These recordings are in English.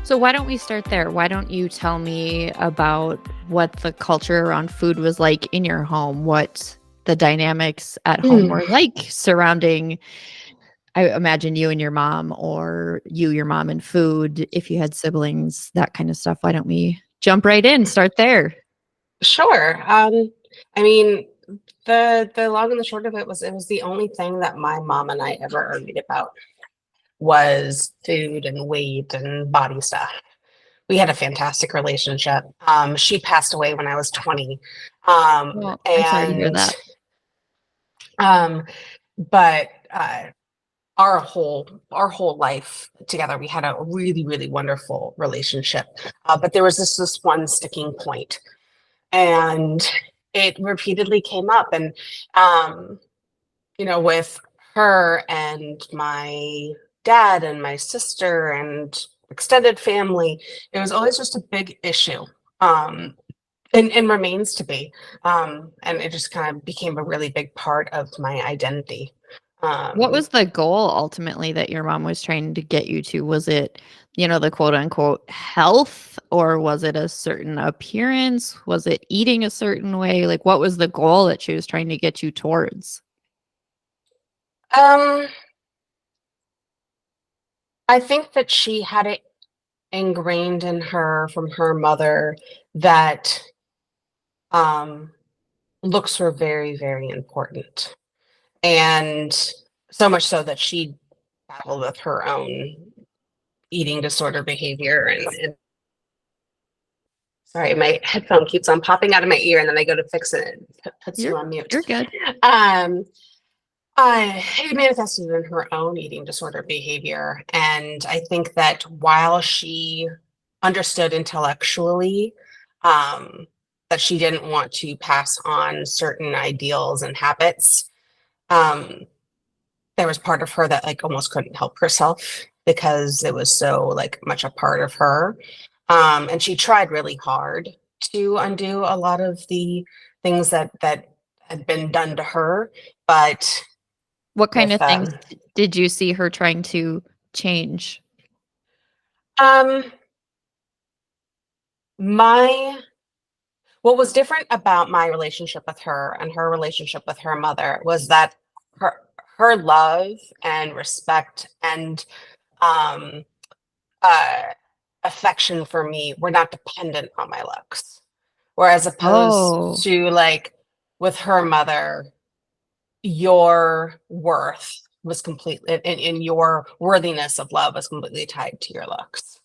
So why don't we start there? Why don't you tell me about what the culture around food was like in your home, what the dynamics at home Mm, were like surrounding, I imagine you and your mom, or you, your mom, and food, if you had siblings, that kind of stuff. Why don't we jump right in, start there? sure. I mean, the long and the short of it was the only thing that my mom and I ever argued about was food and weight and body stuff. We had a fantastic relationship. She passed away when I was 20. Well, I'm sorry to hear And that. um, but our whole life together, we had a really, really wonderful relationship. But there was this one sticking point, and it repeatedly came up. And um, with her and my dad and my sister and extended family, it was always just a big issue. Um, and remains to be. And it just kind of became a really big part of my identity. What Um, was the goal ultimately that your mom was trying to get you to? Was it, the quote unquote health, or was it a certain appearance? Was it eating a certain way? Like, what was the goal that she was trying to get you towards? um, I think that she had it ingrained in her from her mother that um, looks were very, very important. And so much so that she battled with her own eating disorder behavior. And sorry, my headphone keeps on popping out of my ear, and then I go to fix it and it puts You're you on mute. you're good. Um, it manifested in her own eating disorder behavior. And I think that while she understood intellectually um, that she didn't want to pass on certain ideals and habits, um, there was part of her that like almost couldn't help herself because it was so like much a part of her. And she tried really hard to undo a lot of the things that had been done to her, but What kind with of things did you see her trying to change? um my what was different about my relationship with her and her relationship with her mother was that her love and respect and um uh affection for me were not dependent on my looks, whereas opposed Oh, to like with her mother, your worth was completely and your worthiness of love was completely tied to your looks.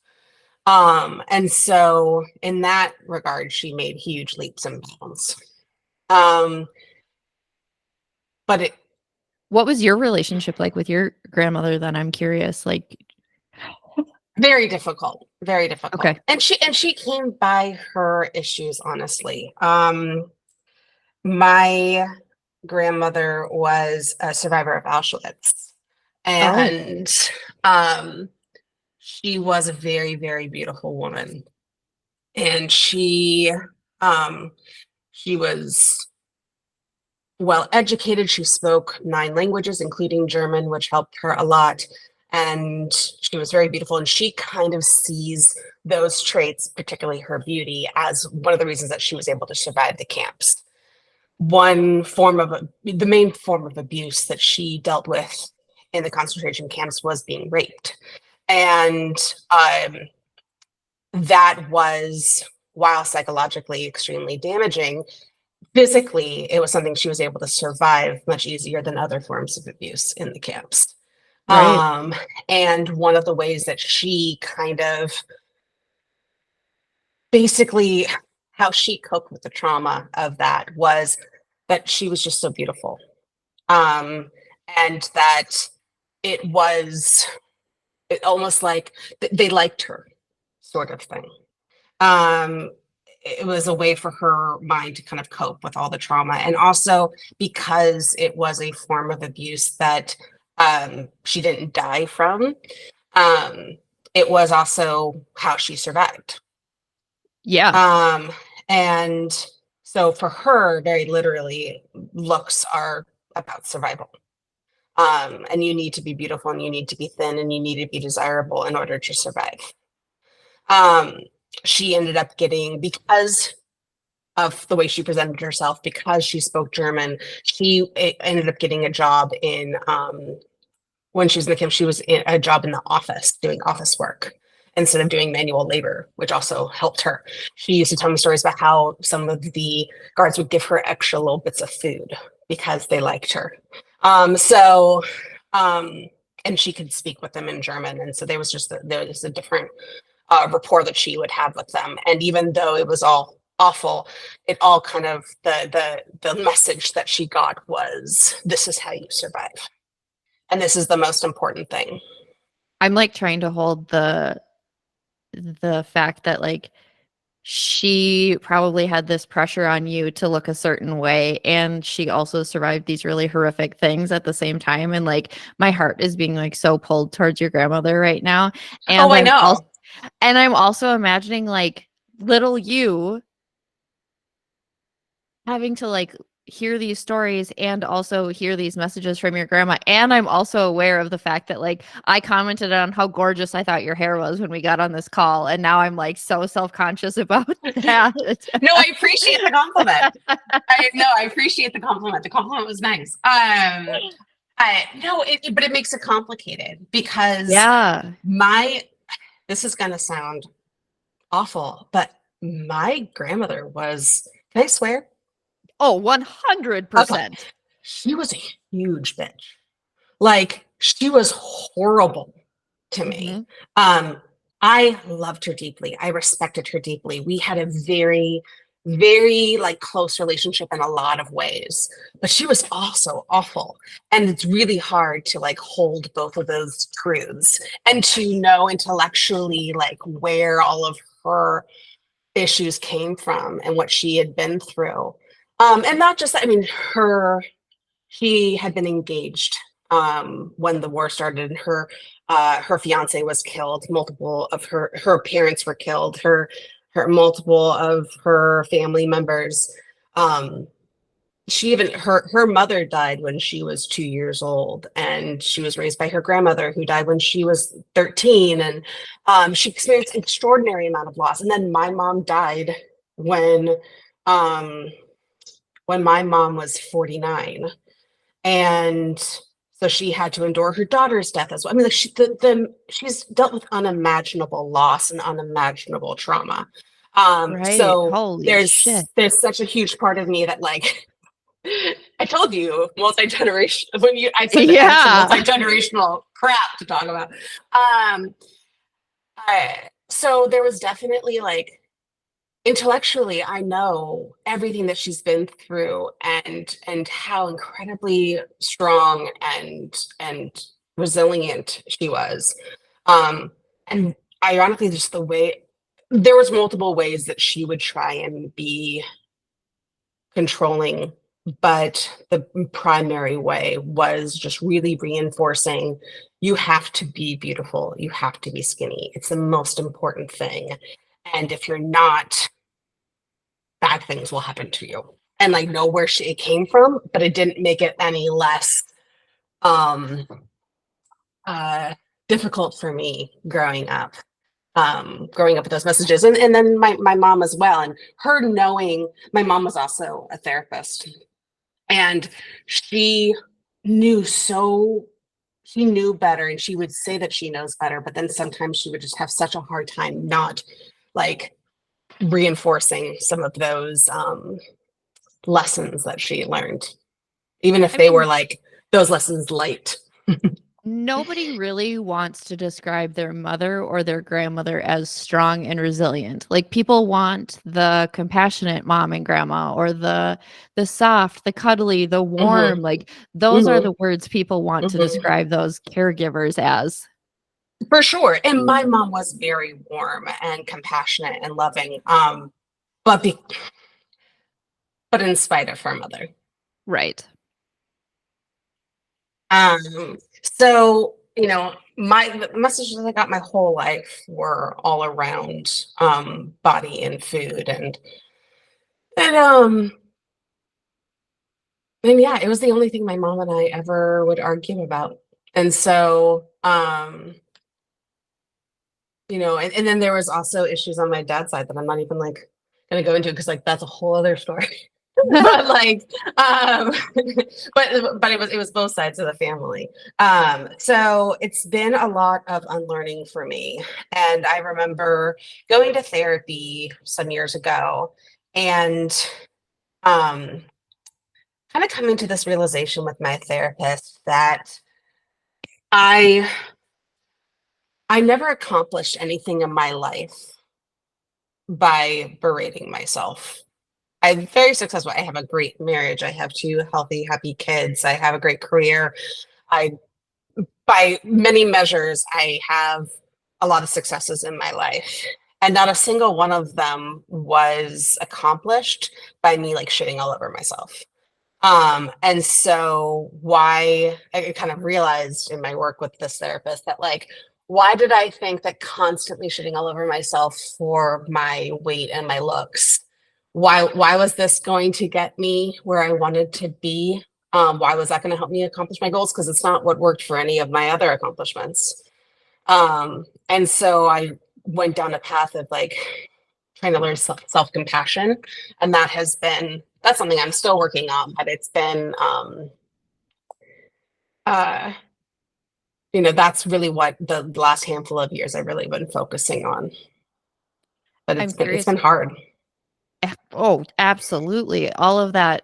And so in that regard, she made huge leaps and bounds. Um, but it what was your relationship like with your grandmother then? I'm curious. Like, very difficult, very difficult. okay. And she came by her issues, honestly. My grandmother was a survivor of Auschwitz, Oh, and um, she was a very, very beautiful woman. And um, she was well educated. She spoke 9 languages, including German, which helped her a lot. And she was very beautiful. And she kind of sees those traits, particularly her beauty, as one of the reasons that she was able to survive the camps. The main form of abuse that she dealt with in the concentration camps was being raped. And that was, while psychologically extremely damaging, physically, it was something she was able to survive much easier than other forms of abuse in the camps. right. Um, and one of the ways that she kind of basically how she coped with the trauma of that was that she was just so beautiful. And that it was almost like they liked her, sort of thing. Um, it was a way for her mind to kind of cope with all the trauma. And also because it was a form of abuse that she didn't die from, um, it was also how she survived. Yeah. Um, and so for her, very literally, looks are about survival. And you need to be beautiful and you need to be thin and you need to be desirable in order to survive. Um, she ended up getting, because of the way she presented herself, because she spoke German, she ended up getting a job in when she was in the camp, she was in a job in the office doing office work instead of doing manual labor, which also helped her. She used to tell me stories about how some of the guards would give her extra little bits of food because they liked her. So, um, and she could speak with them in German, and so there was a different rapport that she would have with them. And even though it was all awful, it all kind of the message that she got was, "This is how you survive." And this is the most important thing. I'm like trying to hold the fact that like she probably had this pressure on you to look a certain way, and she also survived these really horrific things at the same time, and like my heart is being like so pulled towards your grandmother right now. Oh, and I i'm also know. and I'm also imagining like little you having to like hear these stories and also hear these messages from your grandma. And I'm also aware of the fact that like I commented on how gorgeous I thought your hair was when we got on this call, and now I'm like so self-conscious about that. No, I appreciate the compliment. I appreciate the compliment. The compliment was nice. I no, but it makes it complicated because Yeah. my this is gonna sound awful, but my grandmother was, can I swear? Oh, Okay. 100%. She was a huge bitch. Like, she was horrible to me. Hmm. Um, I loved her deeply. I respected her deeply. We had a very, very like close relationship in a lot of ways, but she was also awful. And it's really hard to like hold both of those truths and to know intellectually like where all of her issues came from and what she had been through. And not just that, I mean, she had been engaged when the war started, and her fiance was killed. Multiple of her parents were killed. Her multiple of her family members. Um, she even her mother died when she was 2 years old, and she was raised by her grandmother who died when she was 13. And she experienced an extraordinary amount of loss. And then my mom died when um, when my mom was 49, and so she had to endure her daughter's death as well. I mean, like she's dealt with unimaginable loss and unimaginable trauma. Right. So Holy there's shit. there's such a huge part of me that like I told you multi-generation when you I said that I had some Yeah. multi-generational crap to talk about. Um, so there was definitely like intellectually I know everything that she's been through, and how incredibly strong and resilient she was. And ironically, just the way there was multiple ways that she would try and be controlling, but the primary way was just really reinforcing, you have to be beautiful, you have to be skinny, it's the most important thing, and if you're not, bad things will happen to you. And like know where it came from, but it didn't make it any less um uh difficult for me growing up with those messages. And then my mom as well, and her knowing, my mom was also a therapist, and she knew so she knew better, and she would say that she knows better, but then sometimes she would just have such a hard time not like reinforcing some of those lessons that she learned, even if I they were mean, like those lessons light. nobody really wants to describe their mother or their grandmother as strong and resilient. Like people want the compassionate mom and grandma, or the soft, the cuddly, the Hmm. warm. Like those are Hmm. the words people want to Hmm. describe those caregivers as. For sure. And my mom was very warm and compassionate and loving. But be, but in spite of her mother. Right. So, my the messages I got my whole life were all around body and food, and and yeah, it was the only thing my mom and I ever would argue about. And so and then there was also issues on my dad's side that I'm not even like gonna go into because like that's a whole other story. But like, um, but it was both sides of the family. So it's been a lot of unlearning for me. And I remember going to therapy some years ago and um kind of coming to this realization with my therapist that I I never accomplished anything in my life by berating myself. I'm very successful. I have a great marriage. I have two healthy, happy kids. I have a great career. I, by many measures, I have a lot of successes in my life. And not a single one of them was accomplished by me like shitting all over myself. And so why I kind of realized in my work with this therapist that like, why did I think that constantly shitting all over myself for my weight and my looks? Why was this going to get me where I wanted to be? Why was that going to help me accomplish my goals? Because it's not what worked for any of my other accomplishments. And so I went down a path of like trying to learn self-compassion, and that's something I'm still working on, but it's been uh that's really what the last handful of years I've really been focusing on, but I'm it's curious. been hard. Oh, absolutely. All of that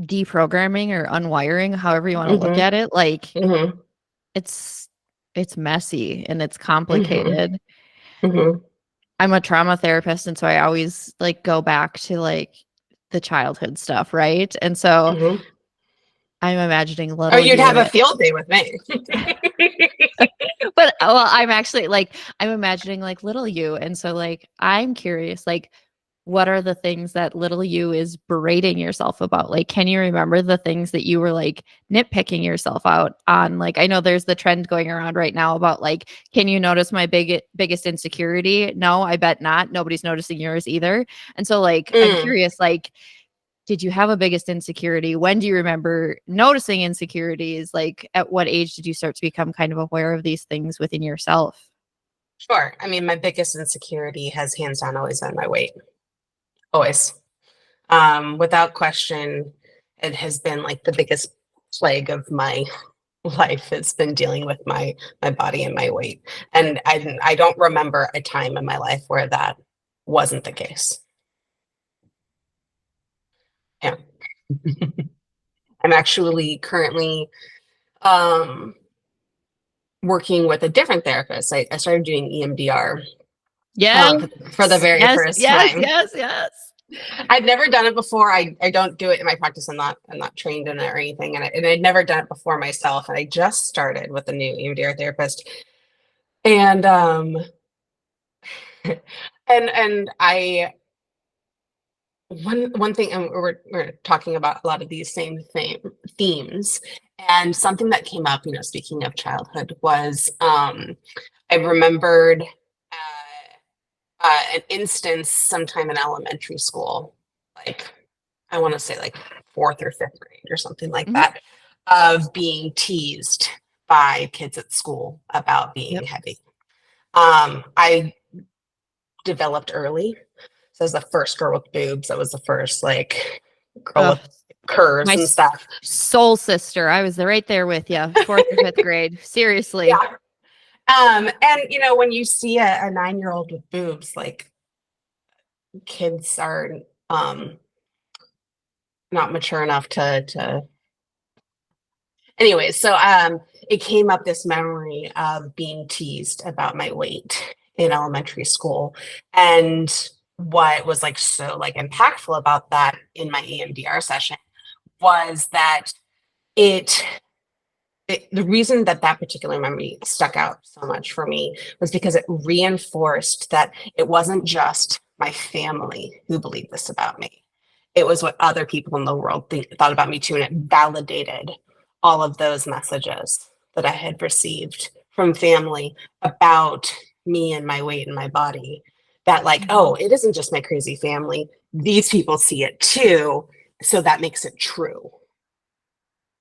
deprogramming or unwiring, however you want to look Hmm. at it, like Hmm. it's it's messy and it's Hmm. complicated. Hmm. I'm a trauma therapist, and so I always like go back to like the childhood stuff, right? And so Hmm. I'm imagining Oh, little you'd have a you. field day with me. But well, I'm actually like I'm imagining like little you, and so like I'm curious, like what are the things that little you is berating yourself about? Like, can you remember the things that you were like nitpicking yourself out on? Like, I know there's the trend going around right now about like, can you notice my biggest insecurity? No, I bet not. Nobody's noticing yours either. And so, like, I'm Mm, curious, like, did you have a biggest insecurity? When do you remember noticing insecurities? Like, at what age did you start to become kind of aware of these things within yourself? sure. I mean, my biggest insecurity has hands down always been my weight. Always. Without question, it has been like the biggest plague of my life has been dealing with my body and my weight. And I don't remember a time in my life where that wasn't the case. Yeah. I'm actually currently um working with a different therapist. I started doing EMDR Yes, for the very yes, first yes, time. yes, yes. I'd never done it before. I don't do it in my practice. I'm not trained in it or anything. And I'd never done it before myself. And I just started with a new EMDR therapist. And and I one thing, and we're talking about a lot of these same themes. And something that came up, speaking of childhood, was I remembered an instance sometime in elementary school, like I want to say like fourth or fifth grade or something like Mhm. that, of being teased by kids at school about being Yep. heavy. I developed early. So I was the first girl with boobs. I was the first like girl Ugh, with curves my and stuff. soul sister. I was right there with you, fourth or fifth grade. Seriously. Yeah. And when you see a 9-year old with boobs, like kids are um not mature enough to anyways, so it came up this memory of being teased about my weight in elementary school. And what was like so like impactful about that in my EMDR session was that it the reason that that particular memory stuck out so much for me was because it reinforced that it wasn't just my family who believed this about me. It was what other people in the world thought about me too. And it validated all of those messages that I had received from family about me and my weight and my body. That, like, oh, Mhm. it isn't just my crazy family. These people see it too. So that makes it true.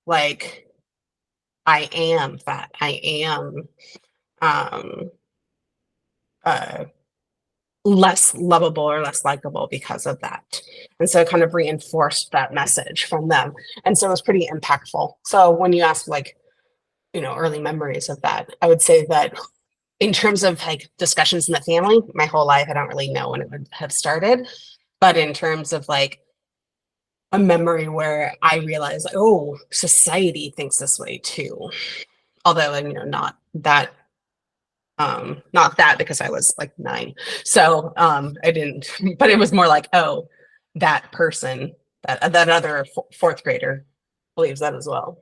Like, I am fat. I am um, uh, less lovable or less likable because of that. And so it kind of reinforced that message from them. And so it was pretty impactful. So when you ask like, early memories of that, I would say that in terms of like discussions in the family, my whole life, I don't really know when it would have started. But in terms of like a memory where I realized, like, oh, society thinks this way too. Although, not that because I was like 9. So I didn't, but it was more like, oh, that person, that other fourth grader believes that as well.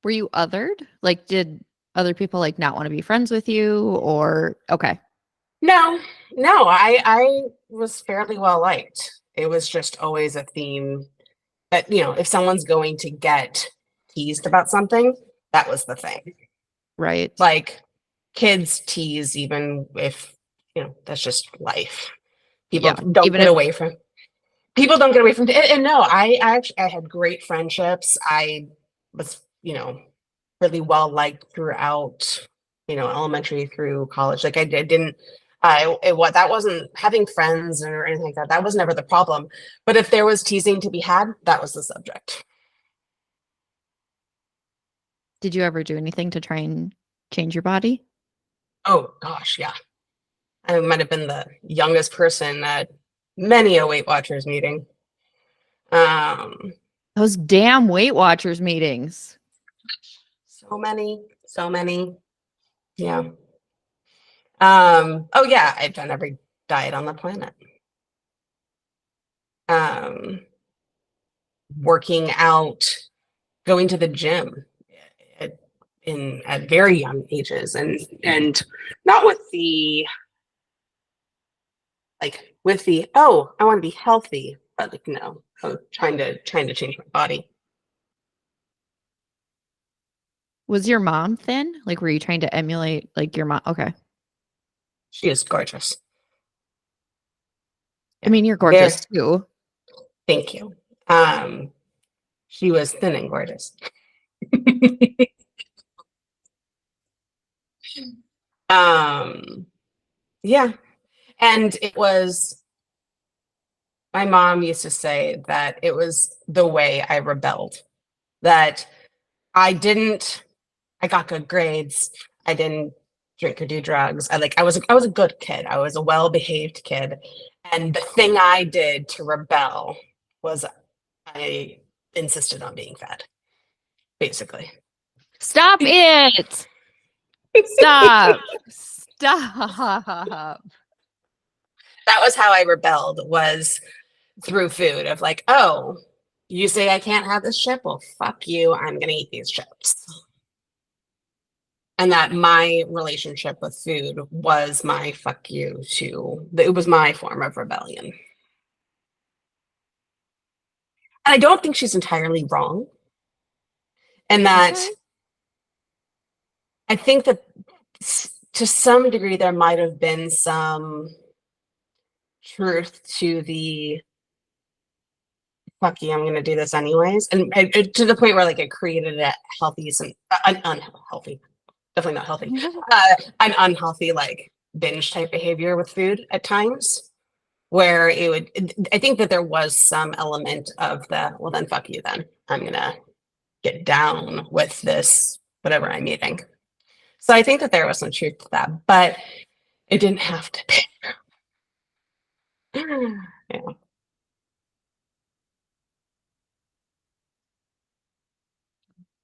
Were you othered? Like, did other people like not want to be friends with you or okay. No, no, I was fairly well liked. It was just always a theme that, if someone's going to get teased about something, that was the thing. Right. Like kids tease even if, that's just life. People Yeah. don't Even get if away from people don't get away from and no, I had great friendships. I was, really well liked throughout, elementary through college. Like I didn't what that wasn't having friends or anything like that. That was never the problem. But if there was teasing to be had, that was the subject. did you ever do anything to try and change your body? Oh gosh, yeah. I might have been the youngest person at many a Weight Watchers meeting. Um, Those damn Weight Watchers meetings. so many, so many. Yeah. Oh yeah, I've done every diet on the planet. Um, Working out, going to the gym at, at very young ages, and not with the oh, I want to be healthy, but like no, trying to change my body. Was your mom thin? Like, were you trying to emulate like your mom? Okay. She is gorgeous. I Yeah, mean, you're there. gorgeous too. Thank you. Um, she was thin and gorgeous. um, yeah, and it was. My mom used to say that it was the way I rebelled. That I didn't. I got good grades. I didn't drink or do drugs. I was a good kid. I was a well-behaved kid. And the thing I did to rebel was I insisted on being fed, basically. Stop it. Stop. Stop. That was how I rebelled, was through food of like, oh, you say I can't have this chip? Well, fuck you. I'm gonna eat these chips. And that my relationship with food was my fuck you to it was my form of rebellion. And I don't think she's entirely wrong. And that Okay. I think that to some degree there might have been some truth to the fuck you, I'm going to do this anyways. And to the point where like it created a healthy, unhealthy, definitely not healthy, an unhealthy like binge type behavior with food at times where I think that there was some element of well, then fuck you, then I'm going to get down with this, whatever I'm eating. So I think that there was some truth to that, but it didn't have to be. Yeah.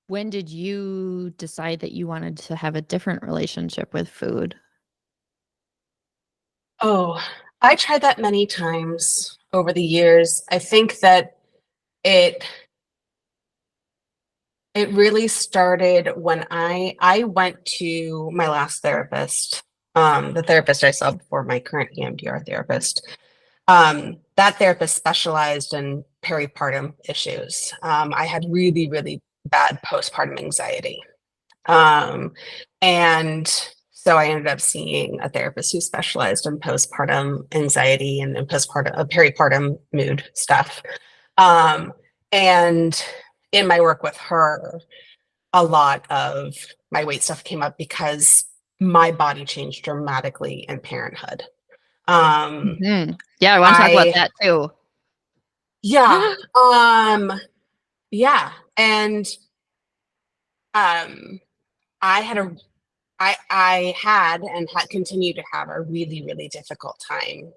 When did you decide that you wanted to have a different relationship with food? Oh, I tried that many times over the years. I think that it it really started when I went to my last therapist, the therapist I saw before my current EMDR therapist. That therapist specialized in peripartum issues. I had really, really bad postpartum anxiety. Um, and so I ended up seeing a therapist who specialized in postpartum anxiety and postpartum, peripartum mood stuff. Um, and in my work with her, a lot of my weight stuff came up because my body changed dramatically in parenthood. Um, Yeah, I want to talk about I that too. yeah, yeah, and um, I had a I had and had continued to have a really, really difficult time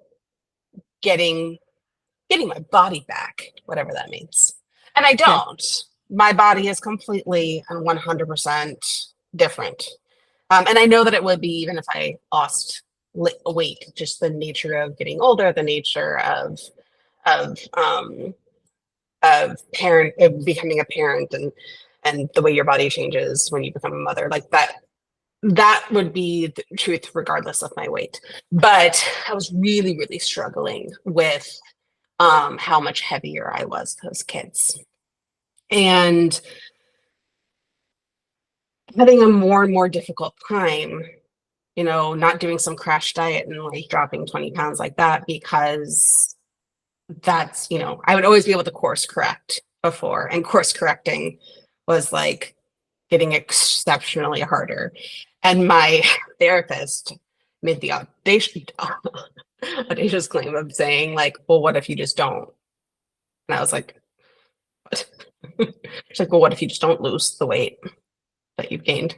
getting getting my body back, whatever that means. And I Okay. don't. My body is completely and 100% different. And I know that it would be even if I lost weight, just the nature of getting older, the nature of of becoming a parent, and the way your body changes when you become a mother, like that would be the truth regardless of my weight. But I was really, really struggling with how much heavier I was as kids. And having a more and more difficult time, not doing some crash diet and like dropping 20 pounds like that, because I would always be able to course correct before. And course correcting was like getting exceptionally harder. And my therapist made the audacious claim of saying, like, well, what if you just don't? And I was like, what? She's like, well, what if you just don't lose the weight that you've gained?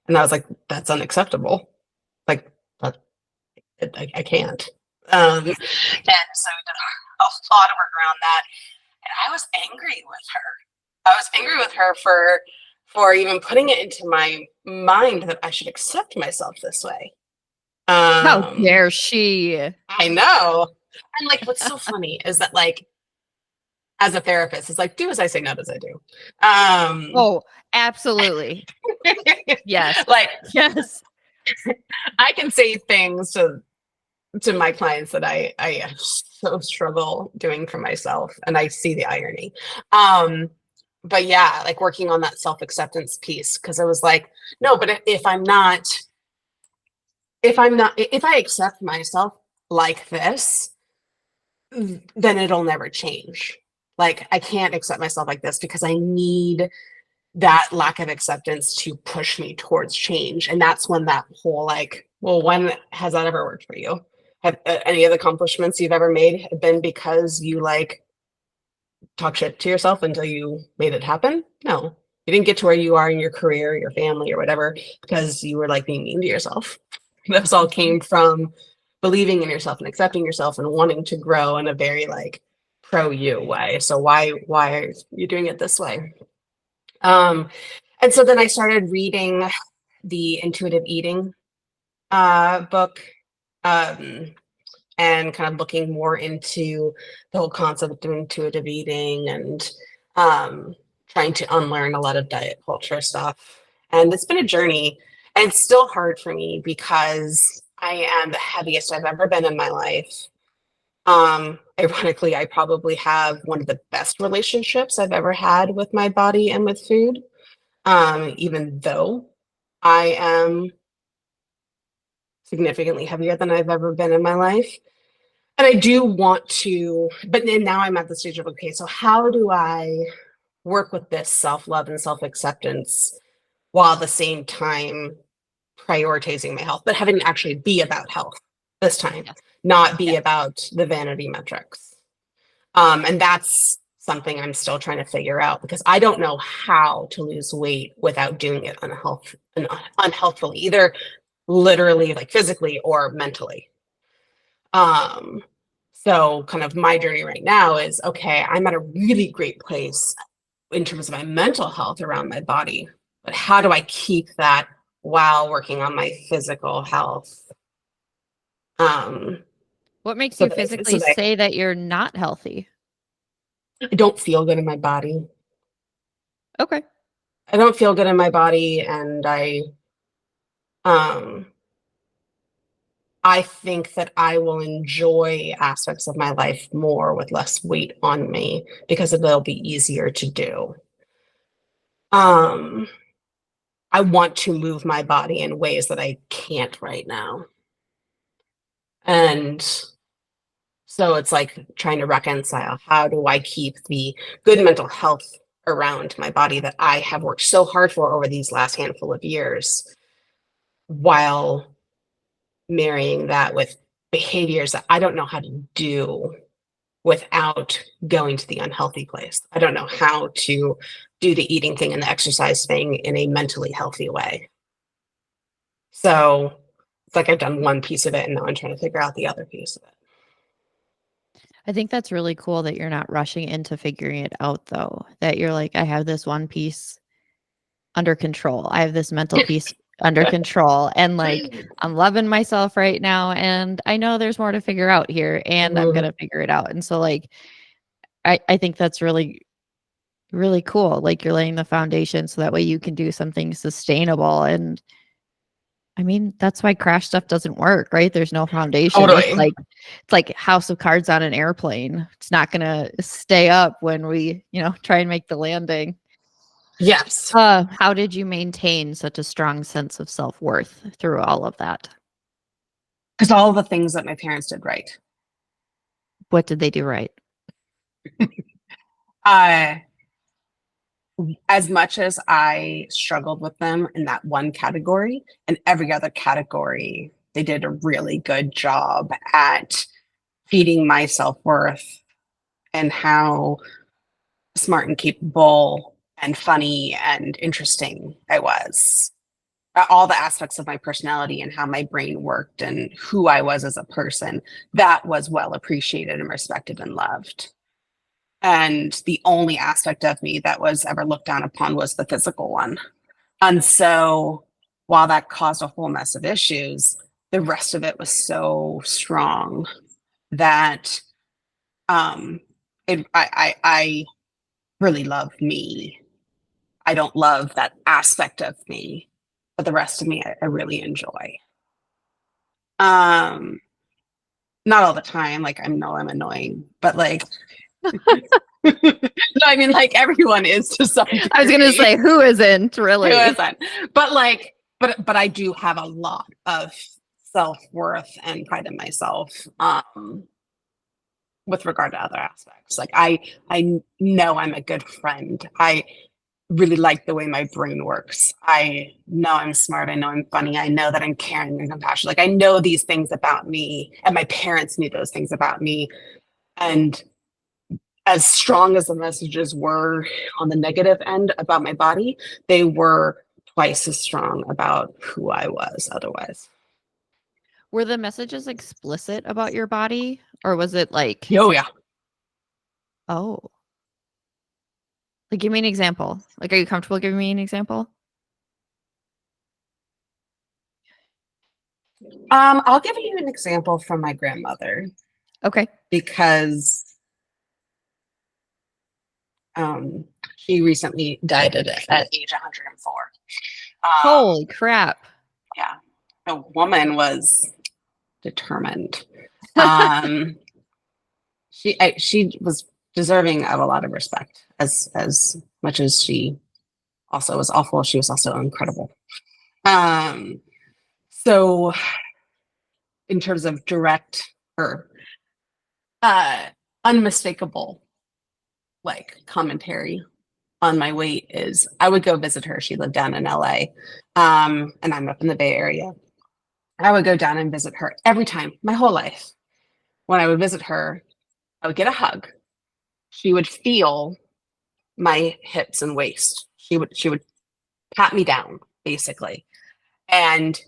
And I was like, that's unacceptable. Like, that, I can't. And so we did a lot of work around that. And I was angry with her. I was angry with her for even putting it into my mind that I should accept myself this way. How Um, dare she? I know. And like, what's so funny is that like, as a therapist, it's like, do as I say, not as I do. Oh, absolutely. Yes. Like, Yes. I can say things to my clients that I so struggle doing for myself, and I see the irony. But yeah, like working on that self-acceptance piece, because I was like, no, but if I accept myself like this, then it'll never change. Like I can't accept myself like this because I need that lack of acceptance to push me towards change. And that's when that whole like, well, when has that ever worked for you? Have any of the accomplishments you've ever made been because you like talk shit to yourself until you made it happen? No, you didn't get to where you are in your career, your family, or whatever because you were like being mean to yourself. This all came from believing in yourself and accepting yourself and wanting to grow in a very like pro you way. So why are you doing it this way? Um, and so then I started reading the intuitive eating book, um, and kind of looking more into the whole concept of intuitive eating, and trying to unlearn a lot of diet culture stuff. And it's been a journey, and it's still hard for me because I am the heaviest I've ever been in my life. Ironically, I probably have one of the best relationships I've ever had with my body and with food, even though I am significantly heavier than I've ever been in my life. And I do want to, but then now I'm at the stage of, okay, so how do I work with this self-love and self-acceptance while at the same time prioritizing my health, but having it actually be about health this time, Yes. not be Yes. about the vanity metrics. And that's something I'm still trying to figure out because I don't know how to lose weight without doing it unhealthfully, either literally like physically or mentally. Um, so kind of my journey right now is okay, I'm at a really great place in terms of my mental health around my body, but how do I keep that while working on my physical health? Um, What makes so you that so physically that say that you're not healthy? I don't feel good in my body. Okay. I don't feel good in my body, and um I think that I will enjoy aspects of my life more with less weight on me because they'll be easier to do. Um, I want to move my body in ways that I can't right now. And so it's like trying to reconcile, how do I keep the good mental health around my body that I have worked so hard for over these last handful of years, while marrying that with behaviors that I don't know how to do without going to the unhealthy place. I don't know how to do the eating thing and the exercise thing in a mentally healthy way. So it's like I've done one piece of it and now I'm trying to figure out the other piece of it. I think that's really cool that you're not rushing into figuring it out, though. That you're like, I have this one piece under control. I have this mental piece under control. And like, I'm loving myself right now. And I know there's more to figure out here and I'm going to figure it out. And so, like, I think that's really, really cool. Like, you're laying the foundation so that way you can do something sustainable. And I mean, that's why crash stuff doesn't work, right? There's no foundation. Totally. It's like House of Cards on an airplane. It's not going to stay up when we, try and make the landing. Yes. How did you maintain such a strong sense of self-worth through all of that? Because all the things that my parents did right. What did they do right? As much as I struggled with them in that one category, in every other category, they did a really good job at feeding my self-worth and how smart and capable and funny and interesting I was. All the aspects of my personality and how my brain worked and who I was as a person, that was well appreciated and respected and loved. And the only aspect of me that was ever looked down upon was the physical one. And so while that caused a whole mess of issues, the rest of it was so strong that I really love me. I don't love that aspect of me, but the rest of me I really enjoy. Not all the time, like I know I'm annoying, but like no, I mean like everyone is to some degree. I was gonna say, who isn't really? Who isn't? But like, but I do have a lot of self-worth and pride in myself with regard to other aspects. Like I know I'm a good friend. I really like the way my brain works. I know I'm smart. I know I'm funny. I know that I'm caring and compassionate. Like I know these things about me, and my parents knew those things about me. And as strong as the messages were on the negative end about my body, they were twice as strong about who I was otherwise. Were the messages explicit about your body, or was it like, Oh yeah. oh, like give me an example? Like, are you comfortable giving me an example? I'll give you an example from my grandmother Okay. because she recently died at age 104. Holy crap. Yeah, the woman was determined. She was deserving of a lot of respect. As much as she also was awful, she was also incredible. So in terms of direct or unmistakable like commentary on my weight is I would go visit her. She lived down in LA. And I'm up in the Bay Area. I would go down and visit her every time, my whole life. When I would visit her, I would get a hug. She would feel my hips and waist. She would pat me down, basically. And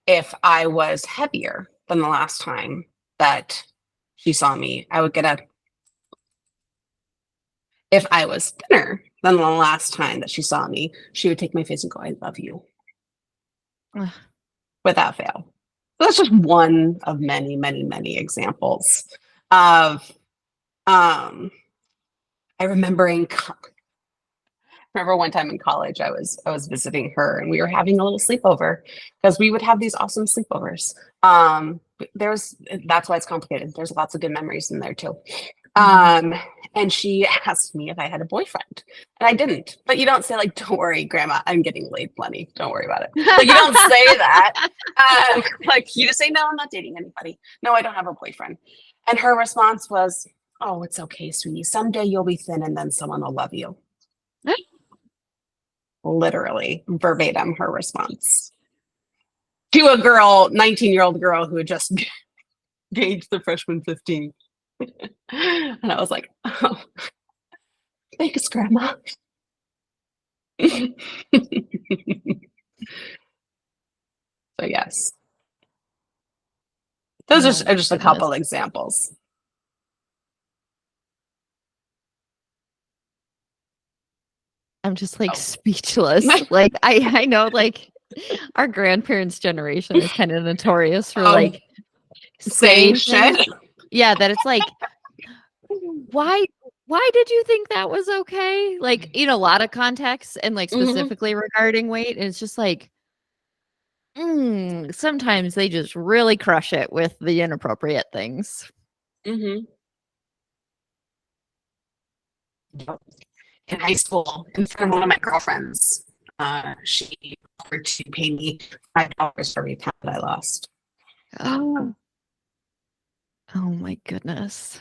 if I was heavier than the last time that she saw me, I would get a. If I was thinner than the last time that she saw me, she would take my face and go, I love you. Without fail. So that's just one of many, many, many examples of I remember one time in college I was visiting her and we were having a little sleepover because we would have these awesome sleepovers. That's why it's complicated. There's lots of good memories in there too. And she asked me if I had a boyfriend, and I didn't. But you don't say like, "Don't worry, Grandma, I'm getting laid plenty. Don't worry about it." Like you don't say that. Like you just say, "No, I'm not dating anybody. No, I don't have a boyfriend." And her response was, "Oh, it's okay, sweetie. Someday you'll be thin, and then someone will love you." literally verbatim her response to a girl, 19-year-old girl who had just gauged the freshman 15. And I was like, oh, thanks, Grandma. So yes, those Oh are my just a goodness. couple examples. I'm just like Oh, speechless. Like I know like our grandparents' generation is kind of notorious for oh, like saying saying things. shit. Yeah, that it's like, why why did you think that was okay? Like, a lot of contexts and like Hmm. specifically regarding weight, it's just like sometimes they just really crush it with the inappropriate things. Hmm. In high school, in front of one of my girlfriends, she offered to pay me $5 for every pound I lost. Oh, oh my goodness.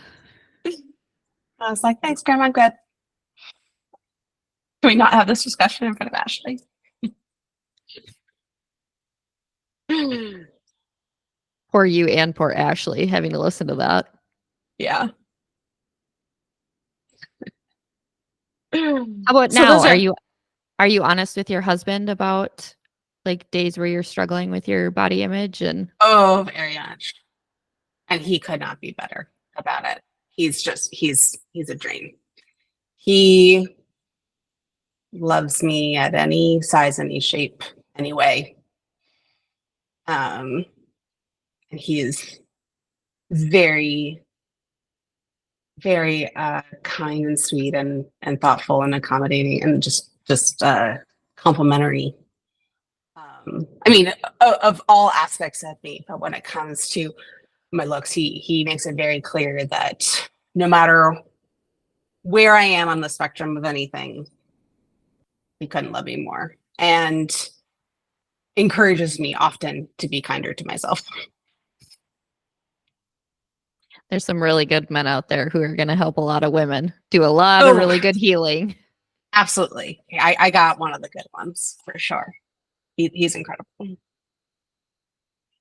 I was like, thanks, Grandma, I'm good. Can we not have this discussion in front of Ashley? Poor you and poor Ashley having to listen to that. Yeah. How about So now? those Are are, you honest with your husband about like days where you're struggling with your body image and oh, very much. And he could not be better about it. He's a dream. He loves me at any size, any shape, any way. Um, and he is very, very kind and sweet and thoughtful and accommodating and just complimentary. I mean, of all aspects of me, but when it comes to my looks, he makes it very clear that no matter where I am on the spectrum of anything, he couldn't love me more, and encourages me often to be kinder to myself. there's some really good men out there who are going to help a lot of women do a lot of Oh, really good healing. absolutely. I got one of the good ones for sure. He's incredible.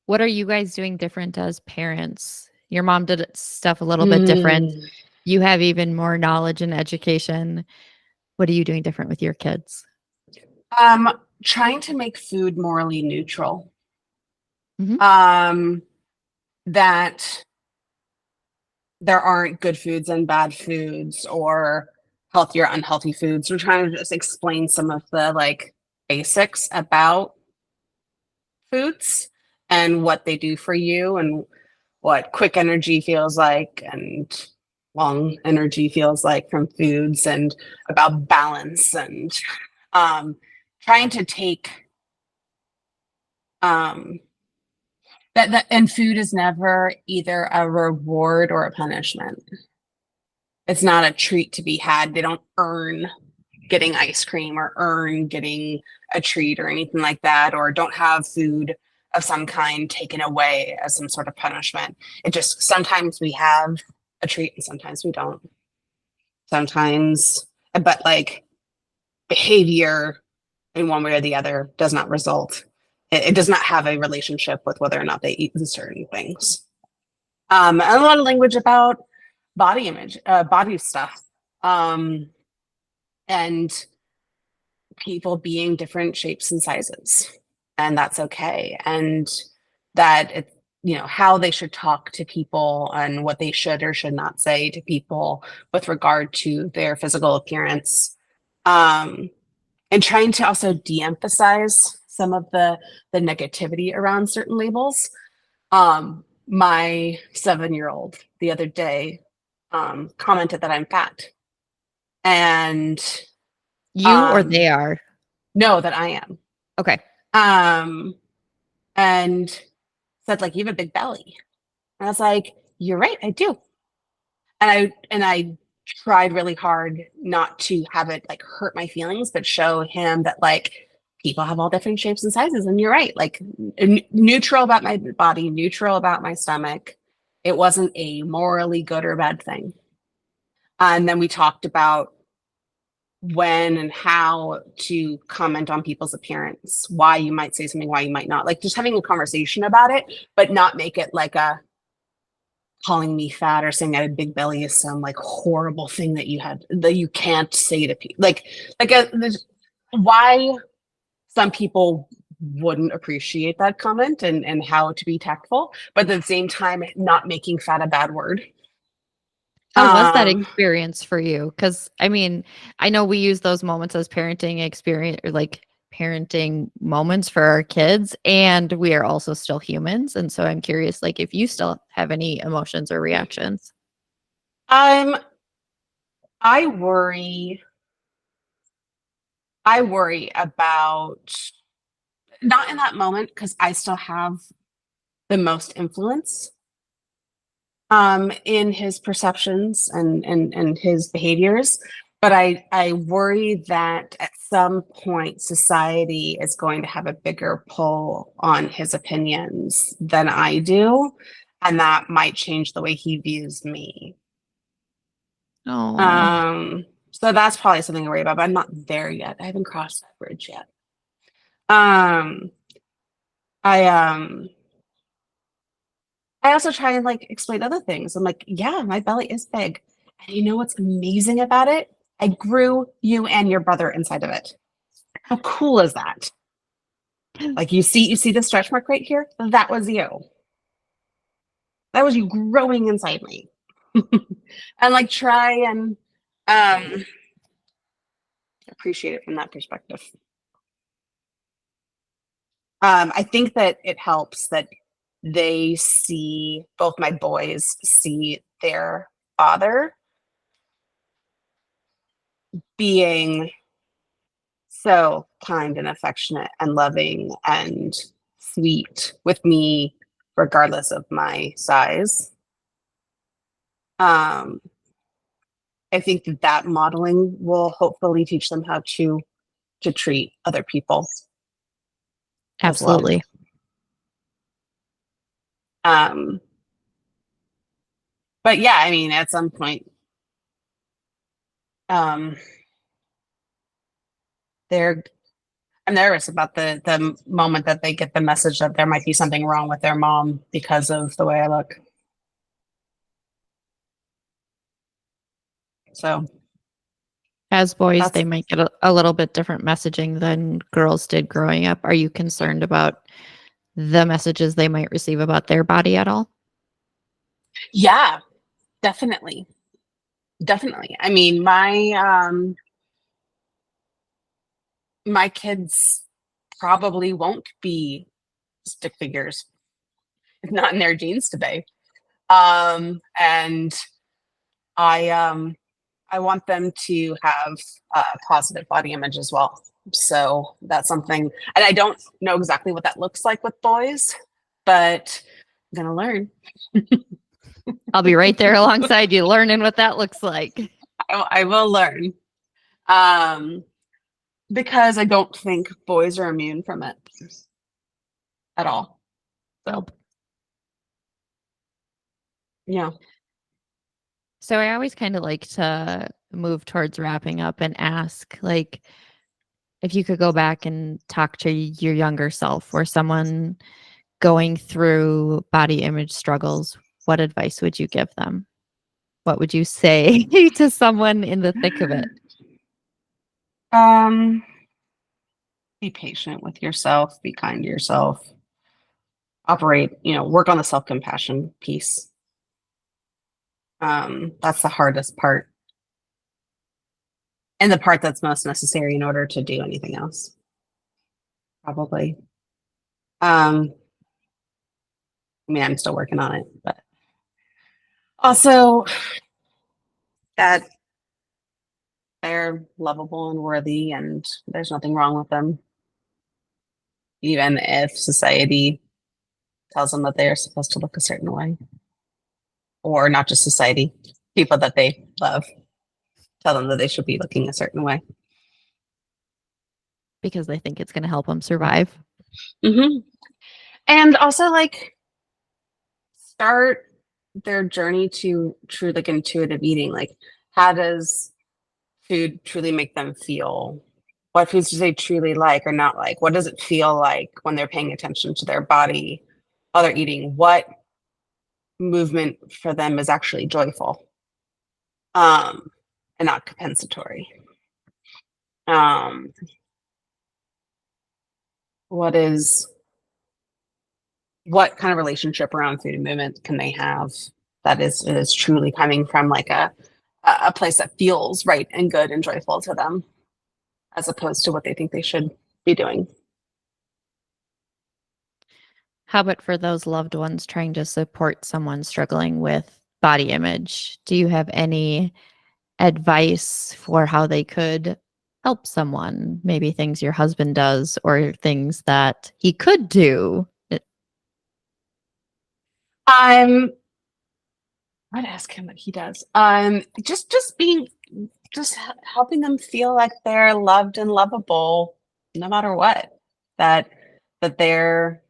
What are you guys doing different as parents? Your mom did stuff a little bit different. Mm. You have even more knowledge and education. What are you doing different with your kids? Trying to make food morally neutral. Mhm. Um, that there aren't good foods and bad foods or healthy or unhealthy foods. We're trying to just explain some of the like basics about foods and what they do for you and what quick energy feels like and long energy feels like from foods and about balance and um, trying to take um, that and food is never either a reward or a punishment. It's not a treat to be had. They don't earn getting ice cream or earn getting a treat or anything like that, or don't have food of some kind taken away as some sort of punishment. It just sometimes we have a treat and sometimes we don't. Sometimes, but like behavior in one way or the other does not result. It does not have a relationship with whether or not they eat certain things. And a lot of language about body image, body stuff, and people being different shapes and sizes, and that's okay. And that it, how they should talk to people and what they should or should not say to people with regard to their physical appearance. Um, and trying to also de-emphasize some of the negativity around certain labels. My 7-year-old the other day commented that I'm fat, and You or um, they are? know that I am, Okay. um, and said like you have a big belly. And I was like, you're right, I do. And I tried really hard not to have it like hurt my feelings, but show him that like people have all different shapes and sizes. And you're right, like neutral about my body, neutral about my stomach. It wasn't a morally good or bad thing. And then we talked about when and how to comment on people's appearance, why you might say something, why you might not. Like just having a conversation about it, but not make it like a calling me fat or saying I had a big belly is some like horrible thing that you had that you can't say to people. Why some people wouldn't appreciate that comment and how to be tactful, but at the same time, not making fat a bad word. How was that Um, experience for you? Because I mean, I know we use those moments as parenting experience or like parenting moments for our kids, and we are also still humans. And so I'm curious, like, if you still have any emotions or reactions. I'm I worry I worry about not in that moment because I still have the most influence in his perceptions and his behaviors. But I worry that at some point society is going to have a bigger pull on his opinions than I do, and that might change the way he views me. Oh, So that's probably something to worry about, but I'm not there yet. I haven't crossed that bridge yet. Um, I I also try and like explain other things. I'm like, yeah, my belly is big. And you know what's amazing about it? I grew you and your brother inside of it. How cool is that? Like you see the stretch mark right here? That was you. That was you growing inside me. And like try and um appreciate it from that perspective. I think that it helps that they see both my boys see their father being so kind and affectionate and loving and sweet with me, regardless of my size. Um, I think that that modeling will hopefully teach them how to treat other people as well. absolutely. Um, but yeah, I mean, at some point, um, they're I'm nervous about the moment that they get the message that there might be something wrong with their mom because of the way I look. So As boys, that's they might get a little bit different messaging than girls did growing up. Are you concerned about the messages they might receive about their body at all? yeah, definitely. Definitely. I mean, my kids probably won't be stick figures, if not in their genes to be. And I I want them to have a positive body image as well. So that's something, and I don't know exactly what that looks like with boys, but I'm gonna learn. I'll be right there alongside you, learning what that looks like. I will learn. Um, because I don't think boys are immune from it at all. So Nope. yeah. So I always kind of like to move towards wrapping up and ask, like, if you could go back and talk to your younger self or someone going through body image struggles, what advice would you give them? What would you say to someone in the thick of it? Um, be patient with yourself, be kind to yourself, operate, work on the self-compassion piece. That's the hardest part and the part that's most necessary in order to do anything else, probably. Um, I mean, I'm still working on it, but also that they're lovable and worthy and there's nothing wrong with them, even if society tells them that they are supposed to look a certain way, or not just society, people that they love tell them that they should be looking a certain way. Because they think it's going to help them survive. Hmm. And also, like, start their journey to true, like, intuitive eating. Like, how does food truly make them feel? What foods do they truly like or not like? What does it feel like when they're paying attention to their body while they're eating? What movement for them is actually joyful, um, and not compensatory? Um, what is what kind of relationship around food and movement can they have that is truly coming from like a place that feels right and good and joyful to them, as opposed to what they think they should be doing? How about for those loved ones trying to support someone struggling with body image? Do you have any advice for how they could help someone? Maybe things your husband does or things that he could do. I'm I'd ask him what he does. Just being, helping them feel like they're loved and lovable, no matter what. That they're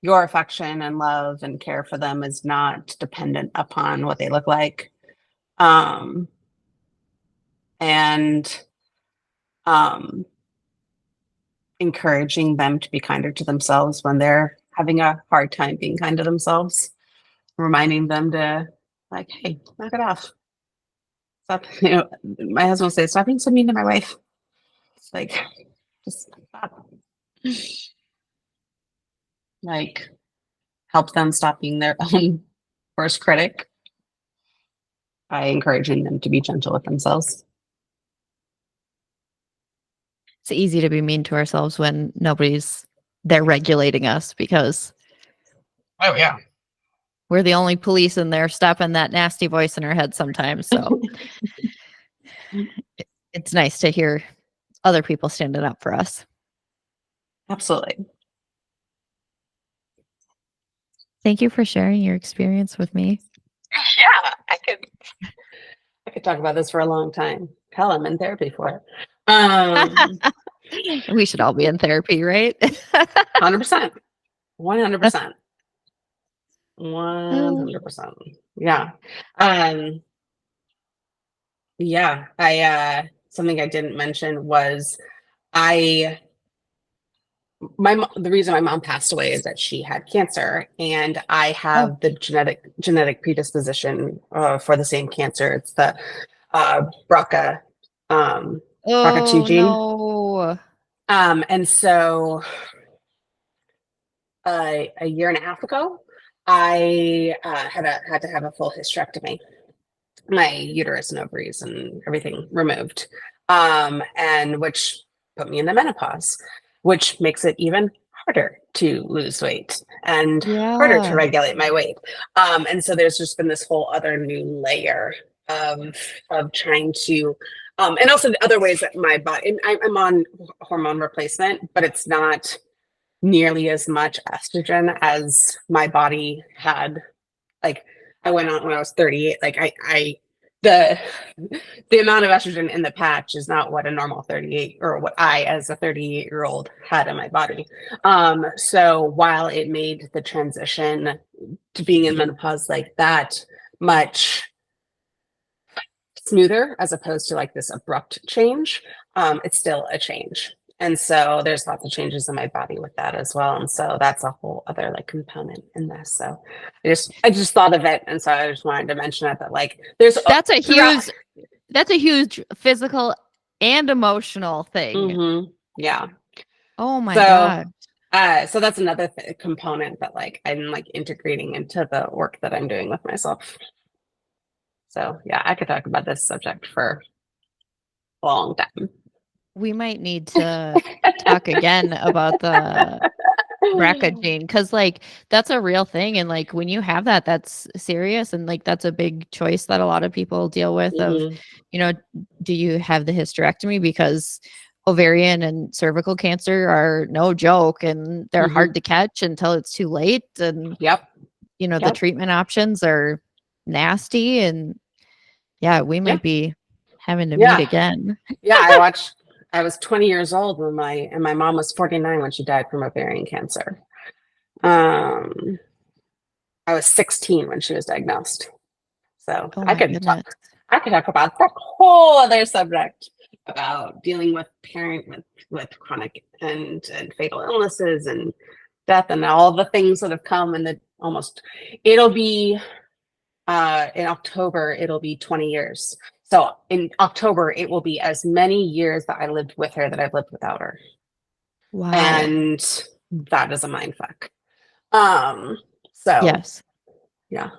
your affection and love and care for them is not dependent upon what they look like. Um, and um, encouraging them to be kinder to themselves when they're having a hard time being kind to themselves. Reminding them to, like, hey, knock it off. Stop. My husband will say, stop being so mean to my wife. It's like, just stop. Like, help them stop being their own worst critic by encouraging them to be gentle with themselves. It's easy to be mean to ourselves when nobody's there regulating us because Oh yeah. we're the only police in there stopping that nasty voice in our head sometimes. So it's nice to hear other people standing up for us. Absolutely. Thank you for sharing your experience with me. Yeah, I could talk about this for a long time. Hell, I'm in therapy for it. Um, We should all be in therapy, right? 100%. 100%. 100%. Yeah. Um, yeah, something I didn't mention was I the reason my mom passed away is that she had cancer, and I Oh, have the genetic predisposition for the same cancer. It's the uh BRCA um BRCA2 oh gene. no. And so a year and a half ago, I had to have a full hysterectomy, my uterus and ovaries and everything removed, and which put me in the menopause, which makes it even harder to lose weight and harder to Yeah. regulate my weight. And so there's just been this whole other new layer of trying to, and also the other ways that my body, and I'm on hormone replacement, but it's not nearly as much estrogen as my body had. Like, I went on when I was 38. Like, I the the amount of estrogen in the patch is not what a normal 38, or what I as a 38-year-old had in my body. So while it made the transition to being in menopause like that much smoother, as opposed to like this abrupt change, it's still a change. And so there's lots of changes in my body with that as well. And so that's a whole other like component in this. So I just thought of it. And so I just wanted to mention it, that like there's That's a throughout. huge physical and emotional thing. Yeah. Oh my So God. so that's another component that like I'm like integrating into the work that I'm doing with myself. So yeah, I could talk about this subject for a long time. We might need to talk again about the BRCA gene because, like, that's a real thing. And, like, when you have that, that's serious. And, like, that's a big choice that a lot of people deal with of, Mhm. you know, do you have the hysterectomy? Because ovarian and cervical cancer are no joke and they're hard Mhm. to catch until it's too late. And, Yep. you know, the Yep. treatment options are nasty. And yeah, we Yeah. might be having to meet Yeah. again. Yeah. I was 20 years old when my mom was 49 when she died from ovarian cancer. Um, I was 16 when she was diagnosed. So Oh I my could talk. goodness. I could talk about that whole other subject about dealing with with chronic and fatal illnesses and death and all the things that have come and the almost it'll be in October it'll be 20 years. So in October it will be as many years that I lived with her that I've lived without her. Wow. And that is a mind fuck. Um so Yes. yeah.